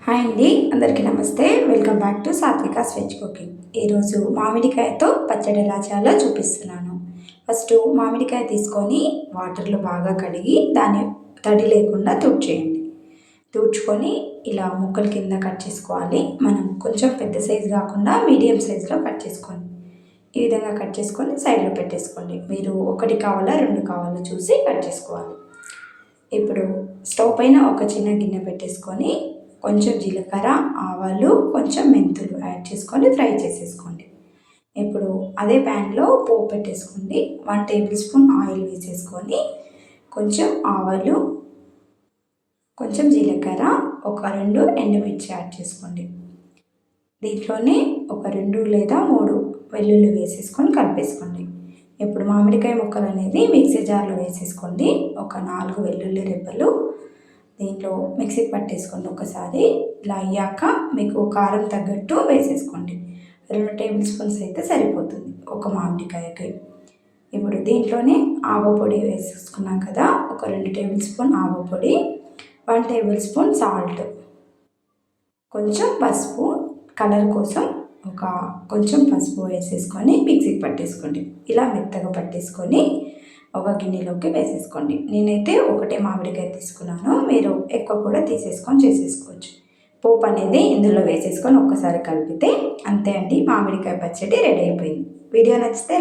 Hi అండి, అందరికీ నమస్తే. Welcome back to Satvika's veg cooking. ఈరోజు మామిడికాయతో పచ్చడి ఎలా చేయాలో చూపిస్తున్నాను. ఫస్ట్ మామిడికాయ తీసుకొని వాటర్లో బాగా కడిగి దాన్ని తడి లేకుండా తుడిచేయండి. తుడుచుకొని ఇలా ముక్కల కింద కట్ చేసుకోవాలి. మనం కొంచెం పెద్ద సైజు కాకుండా మీడియం సైజులో కట్ చేసుకోండి. ఈ విధంగా కట్ చేసుకొని సైడ్లో పెట్టేసుకోండి. మీరు ఒకటి కావాలా రెండు కావాలో చూసి కట్ చేసుకోవాలి. ఇప్పుడు స్టవ్ పైన ఒక చిన్న గిన్నె పెట్టేసుకొని కొంచెం జీలకర్ర, ఆవాలు, కొంచెం మెంతులు యాడ్ చేసుకొని ఫ్రై చేసేసుకోండి. ఇప్పుడు అదే ప్యాన్లో పోపు పెట్టేసుకోండి. 1 టేబుల్ స్పూన్ ఆయిల్ వేసేసుకొని కొంచెం ఆవాలు, కొంచెం జీలకర్ర, ఒక 2 ఎండుమిర్చి యాడ్ చేసుకోండి. దీంట్లోనే ఒక 2 లేదా 3 వెల్లుల్లి వేసేసుకొని కలిపేసుకోండి. ఇప్పుడు మామిడికాయ ముక్కలు అనేది మిక్సీ జార్లో వేసేసుకోండి. ఒక 4 వెల్లుల్లి రెబ్బలు దీంట్లో మిక్సీకి పట్టేసుకోండి. ఒకసారి ఇలా అయ్యాక మీకు కారం తగ్గట్టు వేసేసుకోండి. 2 టేబుల్ స్పూన్స్ అయితే సరిపోతుంది ఒక మామిడికాయకి. ఇప్పుడు దీంట్లోనే ఆవ పొడి వేసేసుకున్నాం కదా, ఒక 2 టేబుల్ స్పూన్ ఆవ పొడి, 1 టేబుల్ స్పూన్ సాల్ట్, కొంచెం పసుపు, కలర్ కోసం కొంచెం పసుపు వేసేసుకొని మిక్సీకి పట్టేసుకోండి. ఇలా మెత్తగా పట్టేసుకొని ఒక గిన్నెలోకి వేసేసుకోండి. నేనైతే ఒకటే మామిడికాయ తీసుకున్నాను, మీరు ఎక్కువ కూడా తీసేసుకొని చేసేసుకోవచ్చు. పోపు అనేది ఇందులో వేసేసుకొని ఒక్కసారి కలిపితే అంతే అండి, మామిడికాయ పచ్చడి రెడీ అయిపోయింది. వీడియో నచ్చితే